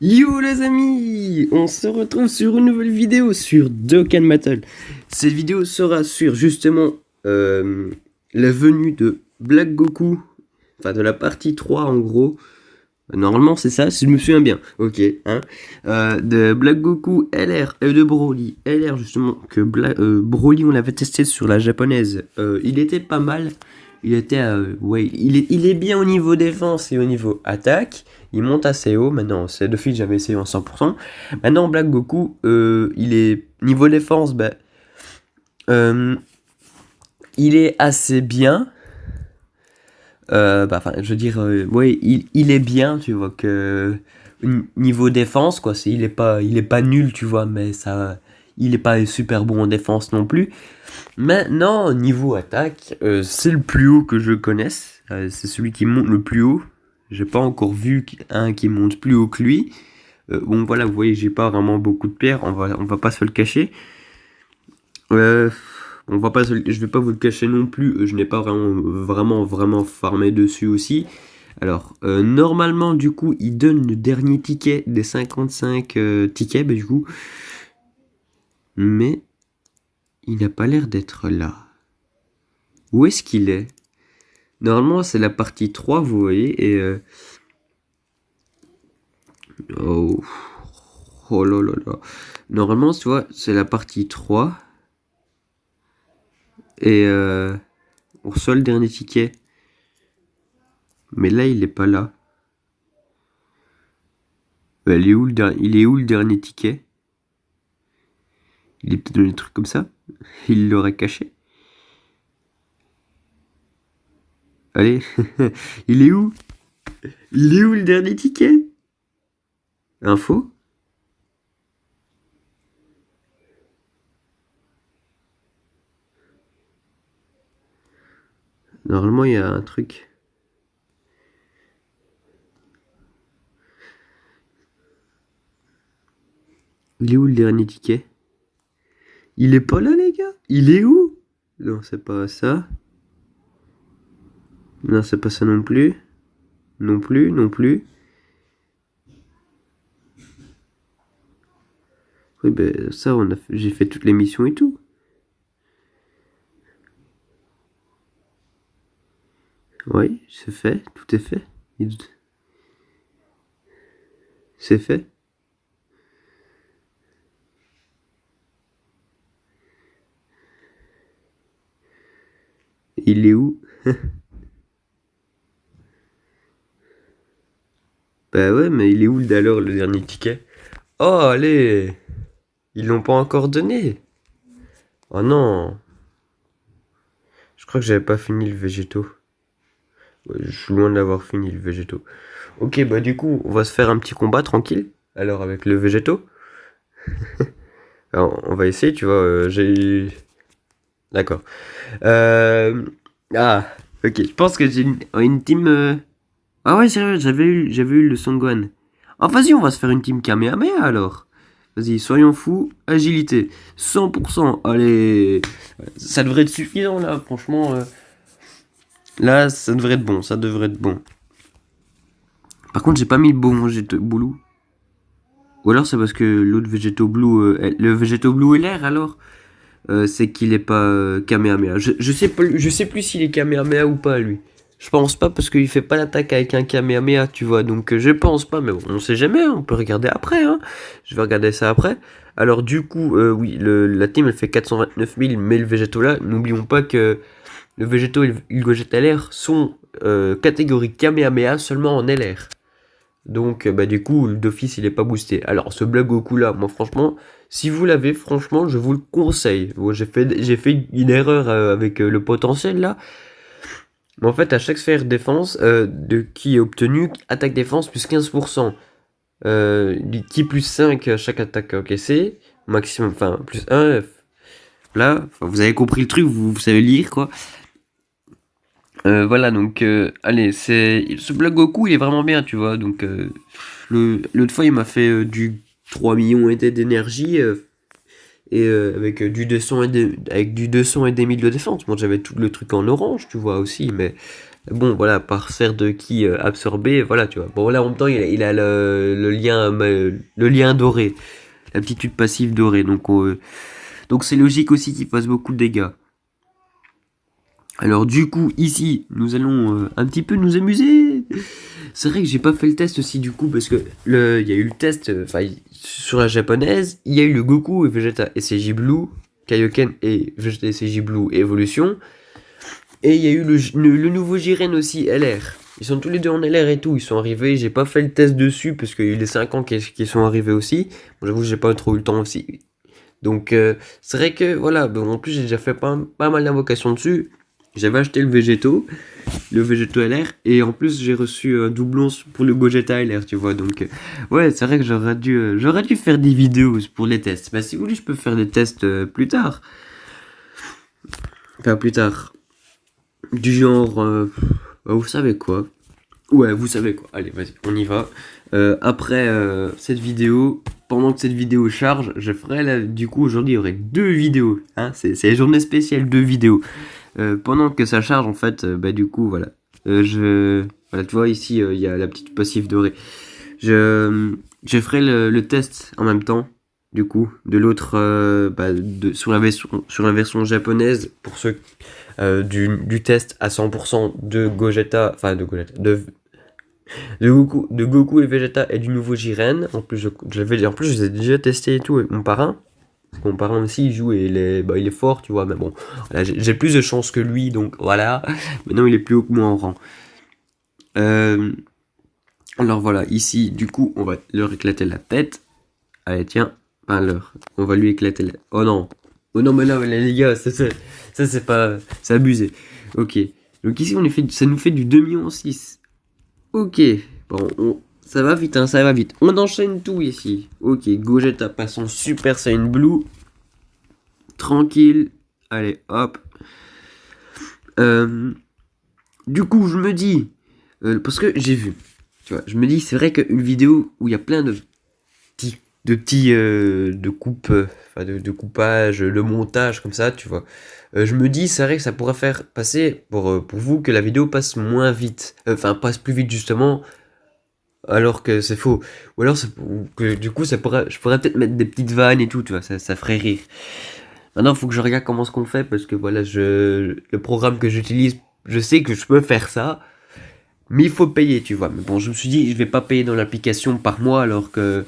Yo les amis, on se retrouve sur une nouvelle vidéo sur Dokkan Battle. Cette vidéo sera sur justement la venue de Black Goku, enfin de la partie 3 en gros. Normalement c'est ça, si je me souviens bien, ok, hein. De Black Goku LR et de Broly. LR justement, que Broly on l'avait testé sur la japonaise, il était pas mal. Il était, ouais, il est bien au niveau défense et au niveau attaque. Il monte assez haut. Maintenant, c'est de suite, j'avais essayé en 100%. Maintenant, Black Goku, il est niveau défense, il est assez bien. Je veux dire, ouais, il est bien, tu vois, que niveau défense, quoi, il est pas nul, tu vois, mais ça, il est pas super bon en défense non plus. Maintenant, niveau attaque, c'est le plus haut que je connaisse. C'est celui qui monte le plus haut. J'ai pas encore vu un qui monte plus haut que lui. Bon voilà, vous voyez, j'ai pas vraiment beaucoup de pierres. On va pas se le cacher. Euh, je vais pas vous le cacher non plus. Je n'ai pas vraiment farmé dessus aussi. Alors, normalement, du coup, il donne le dernier ticket des 55 tickets, du coup. Mais il n'a pas l'air d'être là. Où est-ce qu'il est? Normalement, c'est la partie 3, vous voyez, et oh, oh là là là. Normalement, tu vois, c'est la partie 3, et on reçoit le dernier ticket. Mais là, il est pas là. Il est où le dernier ticket? Il est peut-être dans des trucs comme ça. Il l'aurait caché. Allez, il est où? Il est où le dernier ticket? Info? Normalement, il y a un truc. Il est où le dernier ticket? Il est pas là, les gars? Il est où? Non, c'est pas ça. Non, c'est pas ça non plus. Non plus, non plus. Oui, ben ça, j'ai fait toutes les missions et tout. Oui, c'est fait, tout est fait. C'est fait. Il est où? Bah ouais, mais il est où alors le dernier ticket? Oh, allez! Ils l'ont pas encore donné. Oh non! Je crois que j'avais pas fini le végéto. Ouais, je suis loin d'avoir fini le végéto. Ok, bah du coup, on va se faire un petit combat tranquille. Alors avec le végéto. Alors, on va essayer, tu vois. D'accord. Euh... Ah, ok. Je pense que j'ai une team. Ah ouais, sérieux, j'avais eu le Songwan. Ah, vas-y, on va se faire une team Kamehameha alors. Vas-y, soyons fous. Agilité. 100%. Allez. Ça devrait être suffisant là, franchement. Là, ça devrait être bon. Ça devrait être bon. Par contre, j'ai pas mis le bon végéto blue. Ou alors c'est parce que l'autre végéto blue. Le végéto blue est l'air alors. C'est qu'il est pas Kamehameha. Je sais plus s'il est Kamehameha ou pas lui. Je pense pas parce qu'il fait pas l'attaque avec un Kamehameha, tu vois. Donc je pense pas, mais bon, on sait jamais, hein, on peut regarder après. Hein. Je vais regarder ça après. Alors du coup, oui, la team elle fait 429 000, mais le végéto là, n'oublions pas que le végéto et le Gogeta LR sont catégorie Kamehameha seulement en LR. Donc du coup d'office il est pas boosté. Alors ce Black Goku là, moi franchement, si vous l'avez, franchement je vous le conseille. Bon, j'ai fait une erreur avec le potentiel là. Mais en fait à chaque sphère défense de qui est obtenu, attaque défense plus 15%. Qui plus 5 à chaque attaque encaissée. Maximum, enfin plus 1. Là, vous avez compris le truc, vous savez lire quoi. Voilà, donc, allez, ce Black Goku, il est vraiment bien, tu vois. Donc, l'autre fois, il m'a fait du 3 millions et d'énergie et avec avec du 200 et des 1000 de défense. Bon, j'avais tout le truc en orange, tu vois, aussi, mais Bon, voilà, par sphère de ki absorbé, voilà, tu vois. Bon, là, en même temps, il a le lien doré, l'aptitude passive dorée, donc c'est logique aussi qu'il fasse beaucoup de dégâts. Alors du coup, ici, nous allons un petit peu nous amuser. C'est vrai que j'ai pas fait le test aussi du coup, parce que il y a eu le test, sur la japonaise, il y a eu le Goku et Vegeta SCJ Blue, Kaioken et Vegeta SCJ Blue Evolution, et il y a eu le nouveau Jiren aussi, LR. Ils sont tous les deux en LR et tout, ils sont arrivés, j'ai pas fait le test dessus, parce qu'il y a eu les 5 ans qui sont arrivés aussi. Bon, j'avoue, j'ai pas trop eu le temps aussi. Donc c'est vrai que voilà, bon, en plus j'ai déjà fait pas mal d'invocations dessus. J'avais acheté le Végéto LR, et en plus j'ai reçu un doublon pour le Gogeta LR, tu vois. Donc ouais, c'est vrai que j'aurais dû faire des vidéos pour les tests. Mais si vous voulez, je peux faire des tests plus tard. Enfin plus tard. Du genre, vous savez quoi? Ouais, vous savez quoi. Allez, vas-y, on y va. Après cette vidéo, pendant que cette vidéo charge, je ferai du coup aujourd'hui il y aurait 2 vidéos. Hein, c'est la journée spéciale 2 vidéos. Pendant que ça charge en fait, bah du coup voilà. Voilà, tu vois ici il y a la petite passive dorée. Je ferai le test en même temps. Du coup, de l'autre, sur la version japonaise, pour ceux du test à 100% de Gogeta, enfin de Gogeta, de Goku et Vegeta et du nouveau Jiren. En plus, je les ai déjà testés et tout avec mon parrain. Parce que mon parrain aussi, il joue et il est fort, tu vois. Mais bon, voilà, j'ai plus de chance que lui, donc voilà. Maintenant, il est plus haut que moi en rang. Alors voilà, ici, du coup, on va leur éclater la tête. Allez, tiens, alors, on va lui éclater la... Oh non. Oh non, mais là, les gars, ça c'est pas... C'est abusé. Ok. Donc ici, ça nous fait du 2,6 millions. Ok. Bon, ça va vite, hein, ça va vite. On enchaîne tout ici. Ok, Gogeta passe en Super Saiyan Blue. Tranquille. Allez, hop. Euh, du coup, je me dis... parce que j'ai vu. Tu vois, je me dis, c'est vrai qu'une vidéo où il y a plein de coupes, de coupage, le montage comme ça, tu vois. Je me dis, c'est vrai que ça pourrait faire passer pour vous que la vidéo passe moins vite, enfin passe plus vite justement, alors que c'est faux. Ou alors que du coup je pourrais peut-être mettre des petites vannes et tout, tu vois, ça ferait rire. Maintenant, il faut que je regarde comment ce qu'on fait parce que voilà, le programme que j'utilise, je sais que je peux faire ça. Mais il faut payer, tu vois. Mais bon, je me suis dit, je vais pas payer dans l'application par mois alors que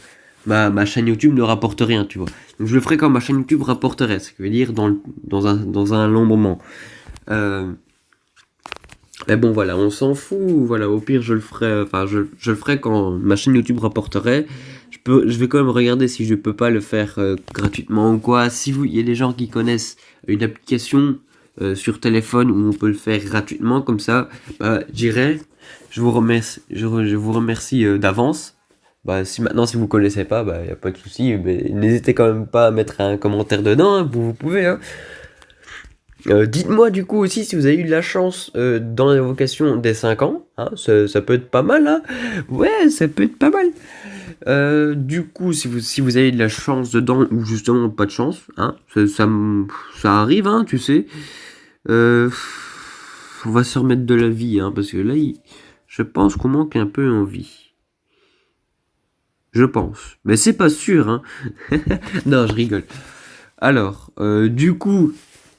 ma chaîne YouTube ne rapporte rien, tu vois. Donc je le ferai quand ma chaîne YouTube rapporterait, ce qui veut dire dans un long moment. Euh, mais bon, voilà, on s'en fout. Voilà, au pire, je le ferai, je le ferai quand ma chaîne YouTube rapporterait. Je vais quand même regarder si je peux pas le faire gratuitement ou quoi. Si il y a des gens qui connaissent une application sur téléphone où on peut le faire gratuitement comme ça, bah, j'irai. Je vous remercie d'avance. Bah, si vous connaissez pas, bah, y a pas de souci. Mais n'hésitez quand même pas à mettre un commentaire dedans, hein, vous pouvez, hein. Dites-moi du coup aussi si vous avez eu de la chance dans l'évocation des 5 ans, hein, ça peut être pas mal, hein. Ouais, ça peut être pas mal. Du coup, si vous avez de la chance dedans ou justement pas de chance, hein, ça arrive, hein, tu sais. Euh, on va se remettre de la vie, hein, parce que là, je pense qu'on manque un peu en vie. Je pense. Mais c'est pas sûr, hein. Non, je rigole. Alors, du coup,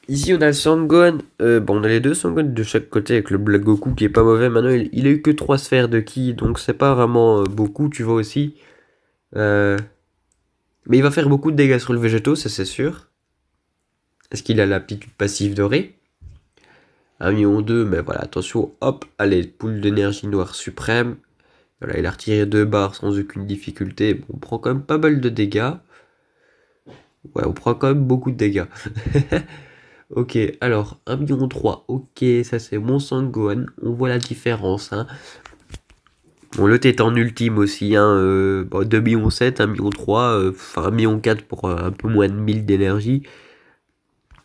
ici on a le Sangohan. Bon, on a les 2 Sangohan de chaque côté avec le Black Goku qui est pas mauvais. Maintenant, il a eu que 3 sphères de ki, donc c'est pas vraiment beaucoup, tu vois aussi. Mais il va faire beaucoup de dégâts sur le végétaux, ça c'est sûr. Est-ce qu'il a l'aptitude passive dorée? 1,2 million, mais voilà, attention, hop, allez, poule d'énergie noire suprême. Voilà, il a retiré 2 barres sans aucune difficulté. Bon, on prend quand même pas mal de dégâts. Ouais, on prend quand même beaucoup de dégâts. Ok, alors 1,3 million, ok, ça c'est mon Sangohan, on voit la différence, hein. Bon, l'autre est en ultime aussi, hein, 2,7 millions, 1,3 million, enfin 1,4 million pour un peu moins de 1000 d'énergie.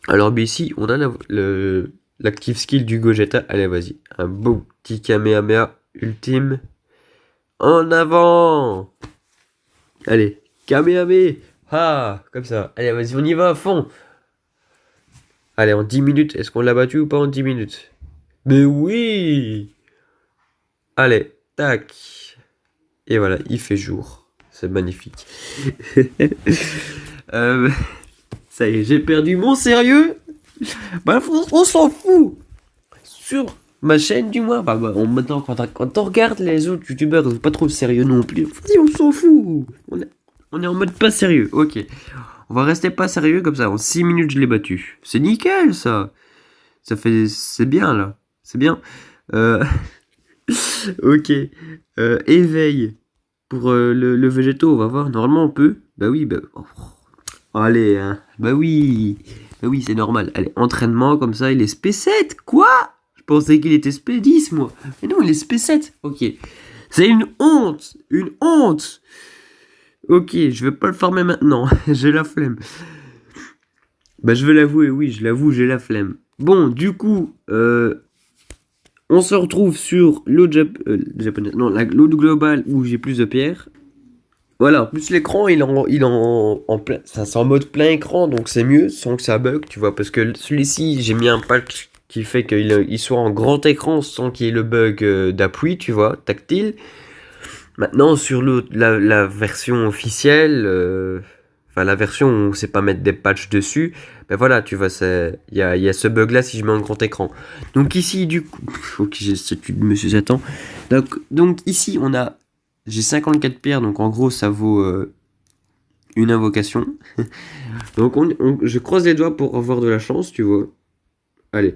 Alors, mais ici, on a l'active skill du Gogeta. Allez, vas-y, un beau petit Kamehameha ultime. En avant! Allez, Kamehameha! Ah, comme ça. Allez, vas-y, on y va à fond! Allez, en 10 minutes, est-ce qu'on l'a battu ou pas en 10 minutes? Mais oui! Allez, tac. Et voilà, il fait jour. C'est magnifique. Euh, Ça y est, j'ai perdu mon sérieux. Bah, on s'en fout. Sur ma chaîne, du moins. Maintenant, quand on regarde les autres youtubeurs, ils sont pas trop sérieux non plus. Vas-y, on s'en fout. On est en mode pas sérieux. Ok. On va rester pas sérieux comme ça. En 6 minutes, je l'ai battu. C'est nickel, ça. C'est bien, là. C'est bien. Euh, ok. Éveil. Pour le végétaux, on va voir. Normalement, on peut. Bah oui, bah. Oh. Allez, hein. Bah oui. Bah oui, c'est normal. Allez, entraînement, comme ça, il est SP7. Quoi? Je pensais qu'il était SP10, moi. Mais non, il est SP7. Ok. C'est une honte. Une honte. Ok, je vais pas le farmer maintenant. J'ai la flemme. Bah, je vais l'avouer, oui, je l'avoue, j'ai la flemme. Bon, du coup, on se retrouve sur japonais. Non, l'autre global où j'ai plus de pierres. Voilà, en plus l'écran il en plein, ça c'est en mode plein écran donc c'est mieux sans que ça bug, tu vois, parce que celui-ci j'ai mis un patch qui fait qu'il soit en grand écran sans qu'il y ait le bug d'appui, tu vois, tactile. Maintenant sur la version officielle, enfin la version où on sait pas mettre des patchs dessus, ben voilà, tu vois, il y a ce bug là si je mets en grand écran. Donc ici du coup, ok, monsieur j'attends. Donc ici j'ai 54 pierres, donc en gros ça vaut une invocation. Donc je croise les doigts pour avoir de la chance, tu vois. Allez,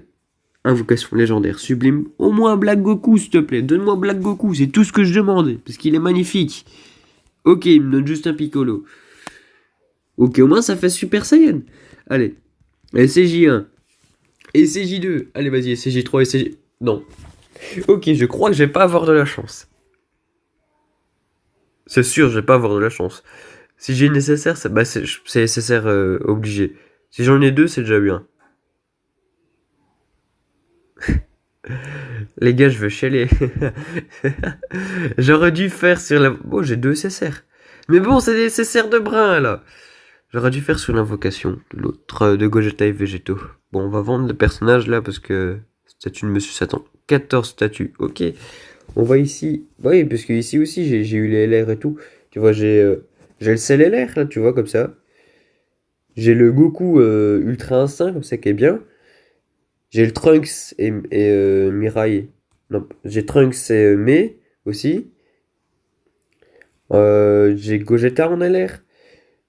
invocation légendaire, sublime. Au moins Black Goku, s'il te plaît. Donne-moi Black Goku, c'est tout ce que je demande. Parce qu'il est magnifique. Ok, il me donne juste un Piccolo. Ok, au moins ça fait Super Saiyan. Allez, SCJ1. SCJ2. Allez, vas-y, SCJ3, SCJ... Non. Ok, je crois que je vais pas avoir de la chance. C'est sûr, je vais pas avoir de la chance. Si j'ai nécessaire, c'est nécessaire obligé. Si j'en ai deux, c'est déjà bien. Les gars, je veux chialer. J'aurais dû faire sur la... Bon, j'ai deux nécessaires. Mais bon, c'est des nécessaires de brun, là. J'aurais dû faire sur l'invocation de l'autre, de Gogeta et Végétaux. Bon, on va vendre le personnage, là, parce que... Statue de Monsieur Satan. 14 statues, ok. On va ici... Bah oui, parce que ici aussi, j'ai eu les LR et tout. Tu vois, j'ai le CLLR, là, tu vois, comme ça. J'ai le Goku Ultra Instinct, comme ça, qui est bien. J'ai le Trunks et Mirai. Non, j'ai Trunks et Mei aussi. J'ai Gogeta en LR.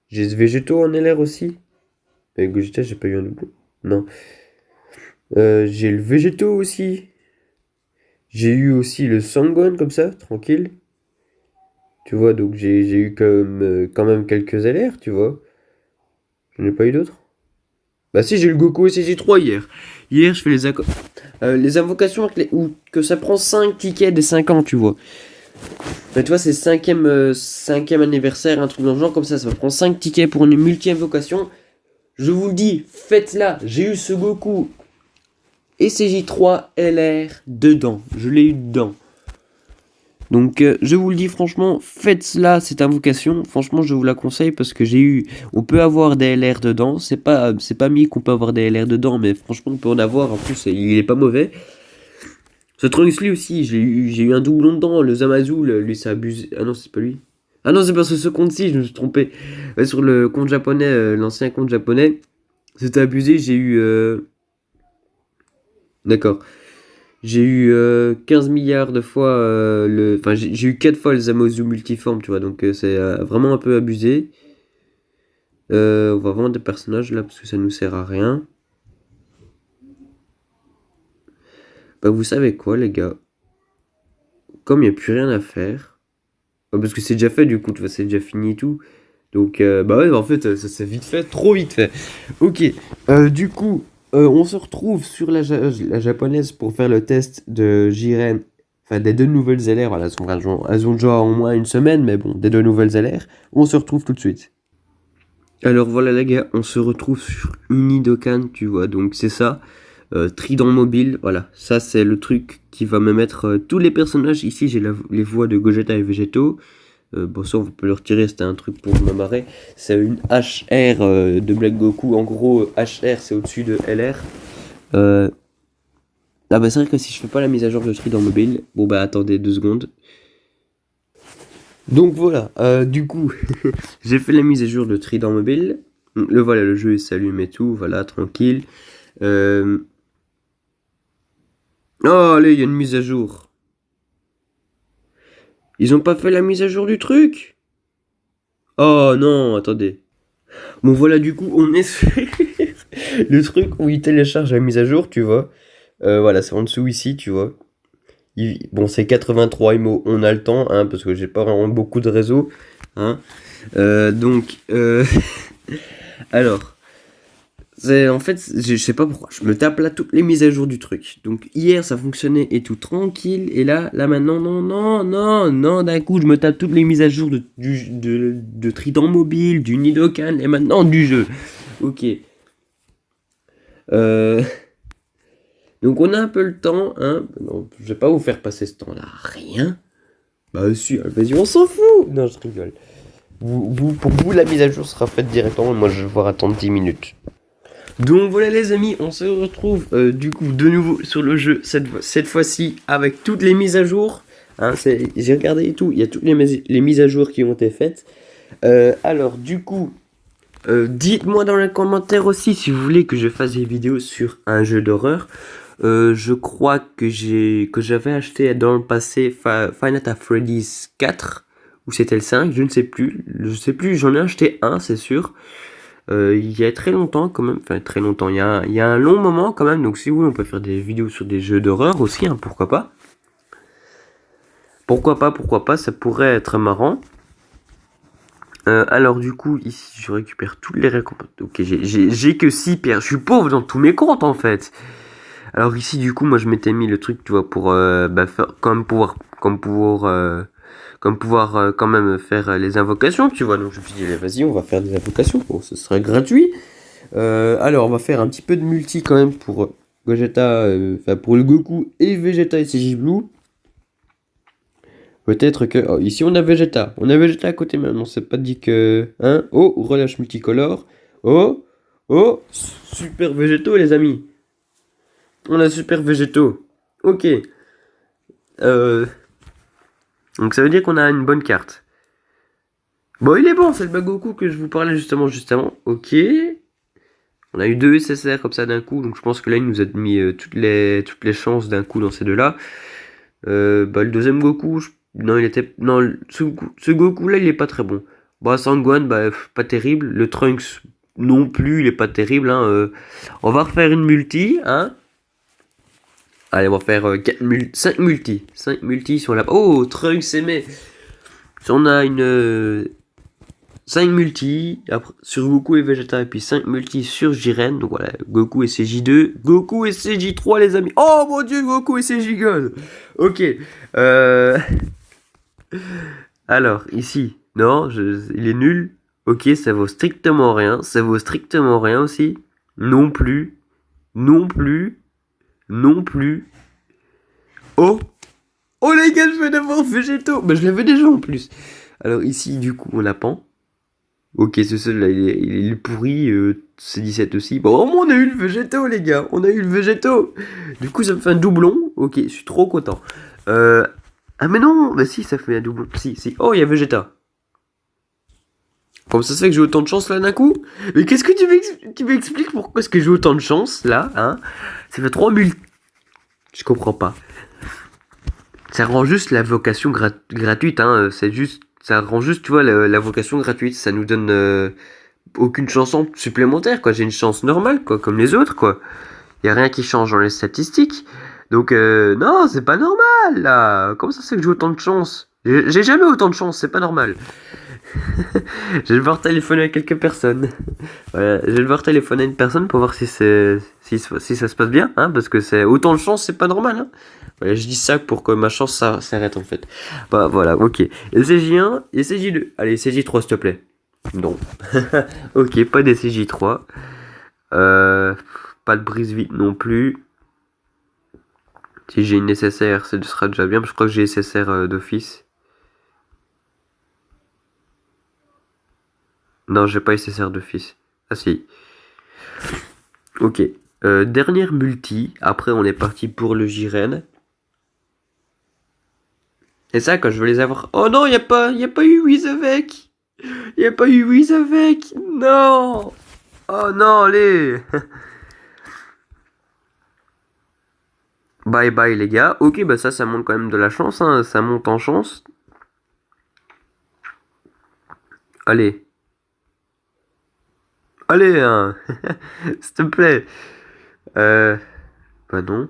J'ai Végéto en LR aussi. Et Gogeta, j'ai pas eu un double. Non. J'ai le Végéto aussi. J'ai eu aussi le Sangon comme ça, tranquille. Tu vois, donc j'ai eu quand même quelques LR, tu vois. J'en ai pas eu d'autres. Bah si, j'ai eu le Goku SCJ3 hier. Hier, je fais les invocations que ça prend 5 tickets des 5 ans, tu vois. Mais tu vois, c'est cinquième anniversaire, un truc dans le genre comme ça prend 5 tickets pour une multi-invocation. Je vous le dis, faites-la. J'ai eu ce Goku et CJ3 LR dedans. Je l'ai eu dedans. Donc je vous le dis franchement, faites-la cette invocation. Franchement, je vous la conseille parce que on peut avoir des LR dedans. C'est pas mis qu'on peut avoir des LR dedans, mais franchement, on peut en avoir. En plus, il est pas mauvais. Ce Trunks lui aussi, j'ai eu un doublon dedans, le Zamazu, lui ça abusé. Ah non, c'est pas lui. Ah non, c'est parce que ce compte-ci, je me suis trompé. Ouais, sur le compte japonais, l'ancien compte japonais, c'était abusé, j'ai eu... D'accord. J'ai eu 15 milliards de fois Enfin, j'ai eu 4 fois le Zamazu multiforme, tu vois, donc c'est vraiment un peu abusé. On va vendre des personnages là, parce que ça nous sert à rien. Bah vous savez quoi, les gars? Comme il n'y a plus rien à faire... Parce que c'est déjà fait du coup, c'est déjà fini et tout. Donc, bah ouais, en fait, ça s'est vite fait, trop vite fait. Ok, du coup, on se retrouve sur la japonaise pour faire le test de Jiren. Enfin, des deux nouvelles LR, voilà, elles ont déjà au moins une semaine, mais bon, des deux nouvelles LR. On se retrouve tout de suite. Alors voilà les gars, on se retrouve sur Unidokan, tu vois, donc c'est ça. Trident mobile, voilà, ça c'est le truc qui va me mettre tous les personnages. Ici j'ai les voix de Gogeta et Végéto. Bon ça on peut le retirer, c'était un truc pour me marrer. C'est une HR de Black Goku, en gros HR c'est au-dessus de LR. Ah bah c'est vrai que si je fais pas la mise à jour de Trident Mobile, bon bah attendez 2 secondes. Donc voilà, du coup, j'ai fait la mise à jour de Trident Mobile. Voilà, le jeu il s'allume et tout, voilà, tranquille. Euh... Oh, allez, il y a une mise à jour. Ils ont pas fait la mise à jour du truc? Oh non, attendez. Bon voilà, du coup, on est sur le truc où il télécharge la mise à jour, tu vois. Voilà, c'est en dessous ici, tu vois. Bon, c'est 83 IMO, on a le temps, hein, parce que j'ai pas vraiment beaucoup de réseau, hein. Donc, alors, en fait, je sais pas pourquoi, je me tape là toutes les mises à jour du truc. Donc, hier, ça fonctionnait et tout tranquille, et là maintenant, non, non, non, non, d'un coup, je me tape toutes les mises à jour de Trident Mobile, du Nidocan, et maintenant du jeu. Ok. Euh, donc, on a un peu le temps, hein. Non, je vais pas vous faire passer ce temps-là, rien. Bah, si, vas-y, on s'en fout. Non, je rigole. Pour vous, la mise à jour sera faite directement. Moi, je vais devoir attendre 10 minutes. Donc voilà les amis, on se retrouve du coup de nouveau sur le jeu cette fois-ci avec toutes les mises à jour. Hein, j'ai regardé et tout, il y a toutes les mises à jour qui ont été faites. Alors du coup, dites-moi dans les commentaires aussi si vous voulez que je fasse des vidéos sur un jeu d'horreur. Je crois que j'avais acheté dans le passé Five Nights at Freddy's 4 ou c'était le 5, je ne sais plus. Je sais plus, j'en ai acheté un, c'est sûr. Il y a très longtemps quand même, enfin très longtemps, il y a un long moment quand même, donc si vous voulez on peut faire des vidéos sur des jeux d'horreur aussi, hein, pourquoi pas. Pourquoi pas, ça pourrait être marrant. Alors du coup, ici je récupère toutes les récompenses. Ok, j'ai que 6 pierres, je suis pauvre dans tous mes comptes en fait. Alors ici du coup, moi je m'étais mis le truc, tu vois, pour faire, comme pouvoir quand même faire les invocations, tu vois. Donc je me suis dit, allez, vas-y, on va faire des invocations, bon, ce serait gratuit. Alors, on va faire un petit peu de multi quand même pour Vegeta, enfin pour le Goku et Vegeta et CJ Blue. Peut-être que. Oh, ici, on a Vegeta. On a Vegeta à côté même. On s'est pas dit que. Hein? Oh, relâche multicolore. Oh, oh, super Végétaux, les amis. On a super Végétaux. Ok. Donc, ça veut dire qu'on a une bonne carte. Bon, il est bon, c'est le Bagoku que je vous parlais justement juste avant. Ok. On a eu 2 SSR comme ça d'un coup, donc je pense que là il nous a mis toutes les chances d'un coup dans ces deux-là. Bah le deuxième Goku, non il était, non ce Goku là il est pas très bon. Bah Sangwan, bah pas terrible. Le Trunks non plus, il est pas terrible. Hein, on va refaire une multi, hein. Allez, on va faire 5 multi. 5 multi si on l'a. Oh Trunks aimé. Si on a une 5 multi après, sur Goku et Vegeta et puis 5 multi sur Jiren. Donc voilà, Goku et CJ2, Goku et CJ3 les amis. Oh mon dieu, Goku et CJ God. Ok. Euh... Alors ici, non, il est nul. Ok, ça vaut strictement rien. Ça vaut strictement rien aussi. Non plus. Non plus. Non plus. Oh. Oh les gars, je vais d'abord Végétaux. Bah je l'avais déjà en plus. Alors ici, du coup, on a Pan. Ok, ce seul là, il est pourri, c'est 17 aussi. Bon, au moins on a eu le végétaux, les gars. On a eu le végétaux. Du coup, ça me fait un doublon. Ok, je suis trop content. Ah, mais non, bah si, ça fait un doublon. Si, si. Oh, il y a Vegeta. Comment ça se fait que j'ai autant de chance là d'un coup? Mais qu'est-ce que tu m'expliques pourquoi est-ce que j'ai autant de chance là, hein? Ça fait 3000. Je comprends pas. Ça rend juste la vocation gratuite, hein. C'est juste. Ça rend juste, tu vois, la vocation gratuite. Ça nous donne. Aucune chanson supplémentaire, quoi. J'ai une chance normale, quoi, comme les autres, quoi. Y a rien qui change dans les statistiques. Donc, non, c'est pas normal, là. Comment ça se fait que j'ai autant de chance? J'ai jamais autant de chance, c'est pas normal. Je vais devoir téléphoner à quelques personnes. Voilà, je vais devoir téléphoner à une personne pour voir si ça se passe bien, hein, parce que c'est autant de chance, c'est pas normal, hein. Voilà, je dis ça pour que ma chance s'arrête, en fait. Bah, voilà, ok. Et CJ1 et CJ2. Allez, CJ3, s'il te plaît. Non. Ok, pas des CJ3. Pas de brise vite non plus. Si j'ai une nécessaire, ce sera déjà bien. Je crois que j'ai SSR d'office. Non, j'ai pas SSR d'office. Ah si. Ok. Dernière multi. Après, on est parti pour le Jiren. Et ça, quand je veux les avoir... Oh non, y a pas eu Wiz avec. Y a pas eu Wiz avec. Non. Oh non, allez. Bye bye les gars. Ok, bah ça monte quand même de la chance, hein. Ça monte en chance. Allez. Allez, hein. S'il te plaît. Bah non.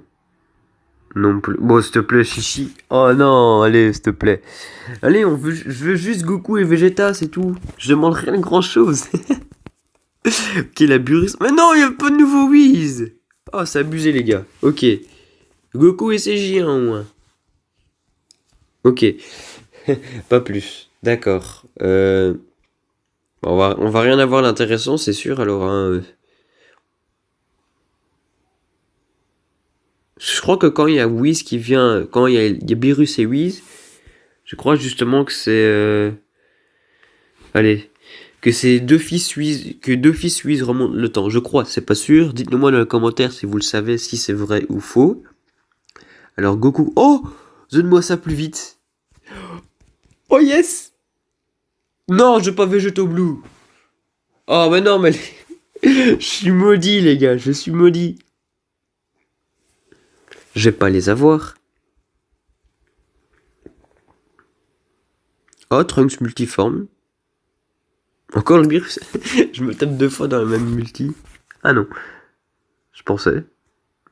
Non plus. Bon, s'il te plaît, Chichi. Oh non, allez, s'il te plaît. Allez, je veux juste Goku et Vegeta, c'est tout. Je demande rien de grand chose. Ok, la Burus. Mais non, il y a pas de nouveau Whis. Oh, c'est abusé, les gars. Ok. Goku et CJ1 au moins. Ok. Pas plus. D'accord. On va rien avoir d'intéressant, c'est sûr, alors, hein. Je crois que quand il y a Whis qui vient, quand il y a Beerus et Whis, je crois justement que c'est, allez, que c'est deux fils suisses remontent le temps. Je crois, c'est pas sûr. Dites-le moi dans les commentaires si vous le savez, si c'est vrai ou faux. Alors Goku, oh, donne-moi ça plus vite. Oh yes. Non, je veux pas Végéto Blue. Oh mais non, mais je suis maudit les gars, je suis maudit. Je vais pas les avoir. Oh, Trunks multiforme. Encore le virus. Je me tape deux fois dans la même multi. Ah non, je pensais.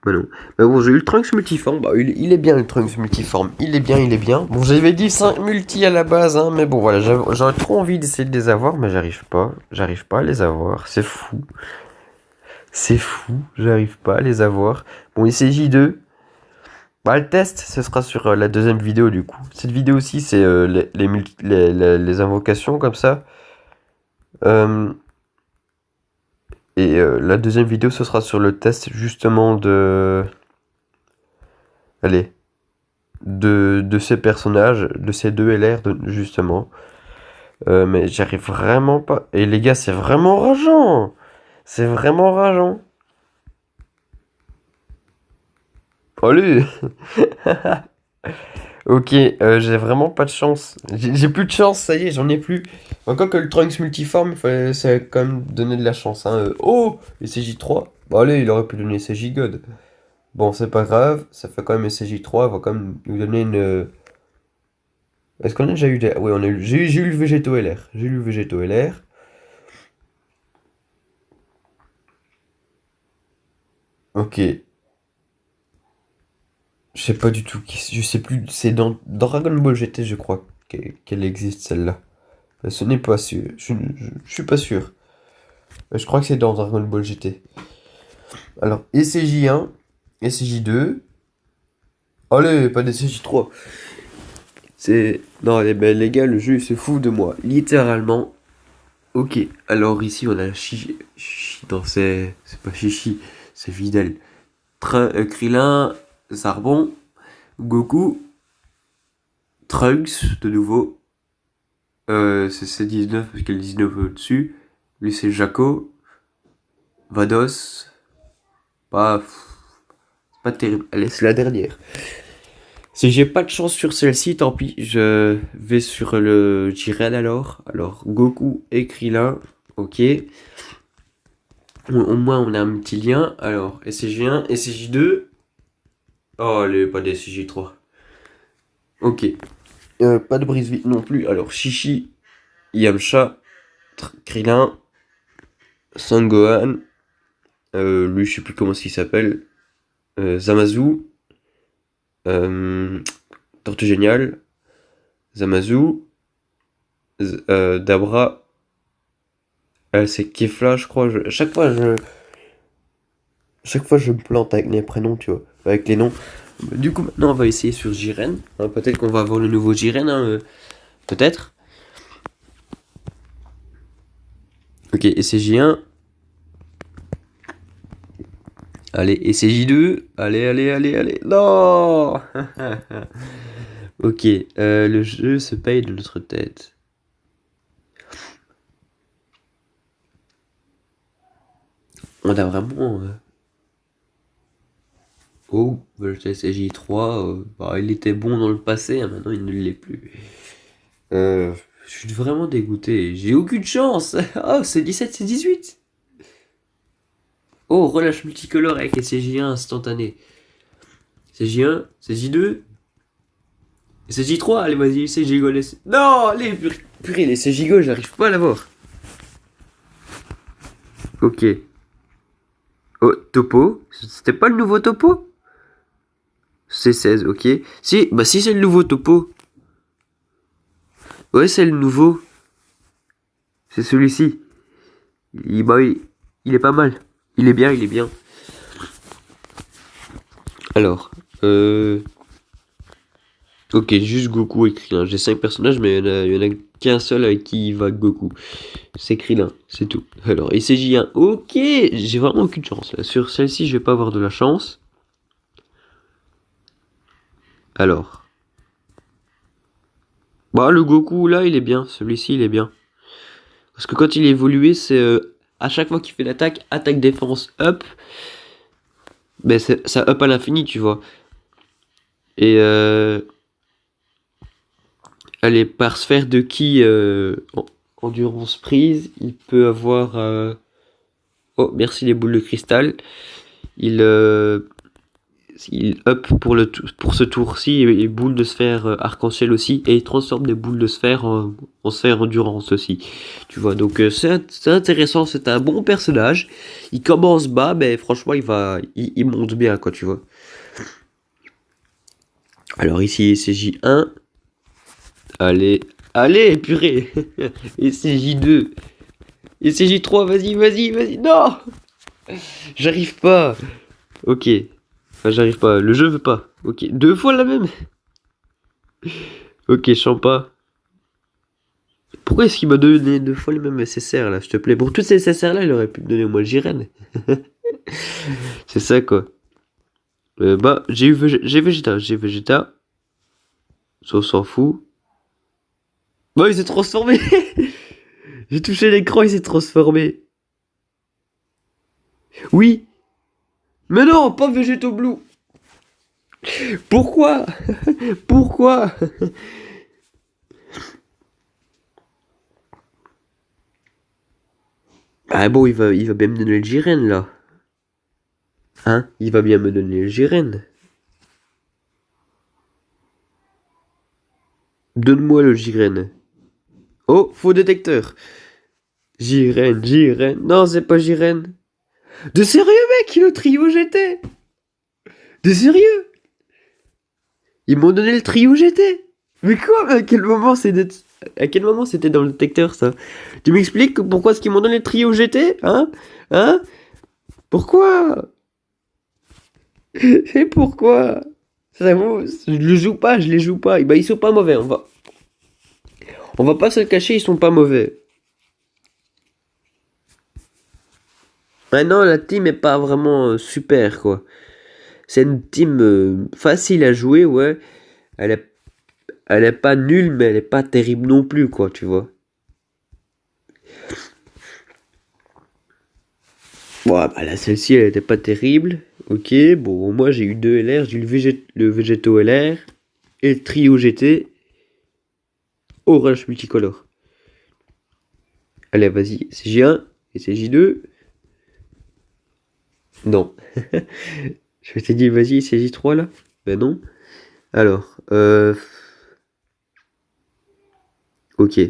Mais non. Mais bon, j'ai eu le Trunks multiforme. Bah, il est bien le Trunks multiforme. Il est bien, il est bien. Bon, j'avais dit 5 multi à la base, hein. Mais bon, voilà, j'aurais trop envie d'essayer de les avoir, mais j'arrive pas. J'arrive pas à les avoir. C'est fou. C'est fou. J'arrive pas à les avoir. Bon, ici J2. Bah, le test, ce sera sur la deuxième vidéo du coup. Cette vidéo aussi, c'est les invocations comme ça. Et la deuxième vidéo, ce sera sur le test justement de... Allez. De ces personnages, de ces deux LR, justement. Mais j'arrive vraiment pas... Et les gars, c'est vraiment rageant. C'est vraiment rageant. Allez. Ok, j'ai vraiment pas de chance. J'ai plus de chance, ça y est, j'en ai plus. Encore que le Trunks multiforme, ça a quand même donné de la chance. Hein. Oh, SCJ3. Bon allez, il aurait pu donner SCJ God. Bon, c'est pas grave, ça fait quand même SCJ3, il va quand même nous donner une... Est-ce qu'on a déjà eu des... Oui, on a eu... j'ai eu le Végéto LR. J'ai eu le Végéto LR. Ok. Je sais pas du tout. Je sais plus. C'est dans Dragon Ball GT, je crois, qu'elle existe celle-là. Ce n'est pas sûr. Je suis pas sûr. Je crois que c'est dans Dragon Ball GT. Alors, ECJ1, ECJ2. Allez, pas d'ECJ3. C'est... Non, les gars, le jeu, il se fout de moi. Littéralement. Ok, alors ici, on a Chichi. Non, c'est pas Chichi, c'est Videl. Krillin, Zarbon, Goku, Trunks, de nouveau. C'est 19 parce qu'il y a le 19 au-dessus. Lui, c'est Jaco. Vados. Pas, pas terrible. Allez, c'est la dernière. Si j'ai pas de chance sur celle-ci, tant pis. Je vais sur le Jiren alors. Alors, Goku et Krillin. Ok. Au moins, on a un petit lien. Alors, SCJ1, SCJ2. Oh, allez, pas d'SCJ3. Ok. Pas de brise vite non plus. Alors, Chichi, Yamcha, Krillin, Sangohan. Lui, je sais plus comment il s'appelle. Zamasu. Tortue Géniale. Zamasu. Dabra. C'est Kefla, je crois. Chaque fois, je me plante avec les prénoms, tu vois. Avec les noms. Du coup, maintenant, on va essayer sur Jiren. Hein, peut-être qu'on va avoir le nouveau Jiren. Hein, peut-être. Ok, et c'est J1. Allez, et c'est J2. Allez, allez, allez, allez. Non. Ok, le jeu se paye de notre tête. On a vraiment... Oh, le TSJ3, bah, il était bon dans le passé, hein, maintenant il ne l'est plus. Je suis vraiment dégoûté, j'ai aucune chance. Oh, c'est 17, c'est 18. Oh, relâche multicolore avec SCJ1 instantané. CJ1, CJ2, CJ3, allez vas-y, CJGO. Non, les purée, les CJGO, j'arrive pas à l'avoir. Ok. Oh, topo. C'était pas le nouveau topo? C16, ok. Si, bah si c'est le nouveau topo. Ouais, c'est le nouveau. C'est celui-ci. Bah, il est pas mal. Il est bien, il est bien. Alors, ok, juste Goku et Krillin. J'ai 5 personnages, mais il y en a qu'un seul avec qui va Goku. C'est Krillin, c'est tout. Alors, il s'agit un. Ok, j'ai vraiment aucune chance là. Sur celle-ci, je vais pas avoir de la chance. Alors. Bah, le Goku là, il est bien. Celui-ci, il est bien. Parce que quand il est évolué, c'est à chaque fois qu'il fait l'attaque, attaque défense up. Ben, ça up à l'infini, tu vois. Et allez, par sphère de ki endurance prise, il peut avoir. Oh, merci les boules de cristal. Il, euh, il up pour ce tour-ci et boule de sphère arc-en-ciel aussi. Et il transforme des boules de sphère en sphère endurance aussi. Tu vois, donc c'est intéressant. C'est un bon personnage. Il commence bas, mais franchement, il monte bien, quoi, tu vois. Alors ici, c'est J1. Allez, allez, purée. Et c'est J2. Et c'est J3, vas-y, vas-y, vas-y. Non, j'arrive pas. Ok. Enfin, j'arrive pas. Le jeu veut pas. Ok. Deux fois la même. Ok, Champa. Pourquoi est-ce qu'il m'a donné deux fois les mêmes SSR là, s'il te plaît? Pour toutes ces SSR là, il aurait pu me donner au moins le Jiren. C'est ça quoi. Bah, j'ai Vegeta. J'ai Vegeta. Ça, on s'en fout. Bah, il s'est transformé. J'ai touché l'écran, il s'est transformé. Oui. Mais non, pas Vegeto Blue. Pourquoi? Pourquoi? Ah bon, il va bien me donner le Jiren là. Hein? Il va bien me donner le Jiren. Donne-moi le Jiren. Oh, faux détecteur. Jiren, Jiren. Non, c'est pas Jiren. De sérieux, mec, le trio GT. De sérieux? Ils m'ont donné le trio GT. Mais quoi? À quel moment c'était dans le détecteur ça? Tu m'expliques pourquoi est-ce qu'ils m'ont donné le trio GT? Hein? Hein? Pourquoi? Et pourquoi? Ça vaut, je le joue pas, je les joue pas. Bah, ils sont pas mauvais, on va pas se le cacher, ils sont pas mauvais. Maintenant, la team est pas vraiment super, quoi. C'est une team facile à jouer, ouais. Elle est, elle est pas nulle, mais elle est pas terrible non plus, quoi, tu vois. Bon, bah là, celle-ci, elle était pas terrible. Ok, bon, moi j'ai eu deux LR, j'ai eu le Végéto LR et le Trio GT Orange multicolore. Allez, vas-y, c'est J1 et c'est J2. Non. Je m'étais dit, vas-y, c'est J3 là. Ben non. Alors, ok.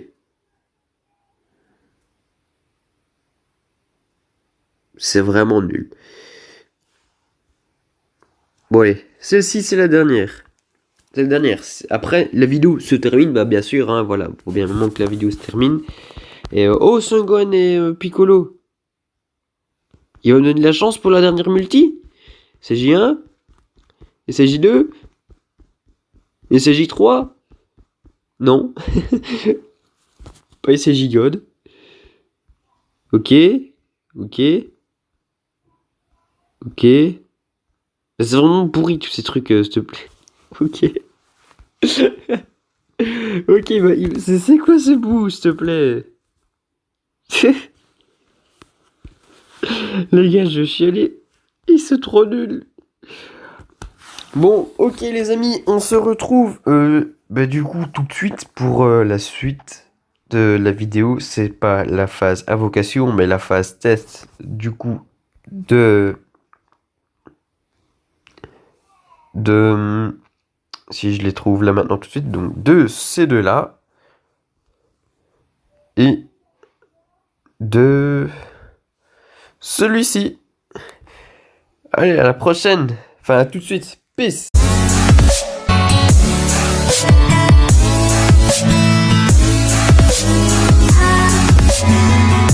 C'est vraiment nul. Bon, allez, celle-ci, c'est la dernière. C'est la dernière. Après, la vidéo se termine, bah bien sûr, hein, voilà. Faut bien un moment que la vidéo se termine. Et oh, Son et Piccolo. Il va me donner de la chance pour la dernière multi. C'est J1. Et c'est J2. Et c'est J3. Non. Pas c'est J-God. Ok. Ok. Ok. C'est vraiment pourri tous ces trucs, s'il te plaît. Ok. Ok, bah, c'est quoi ce bout, s'il te plaît? Les gars, je chialais. Ils sont trop nuls. Bon, ok les amis, on se retrouve du coup tout de suite pour la suite de la vidéo. C'est pas la phase invocation, mais la phase test du coup de de si je les trouve là maintenant tout de suite, donc de ces deux-là et de celui-ci. Allez, à la prochaine. Enfin, à tout de suite. Peace.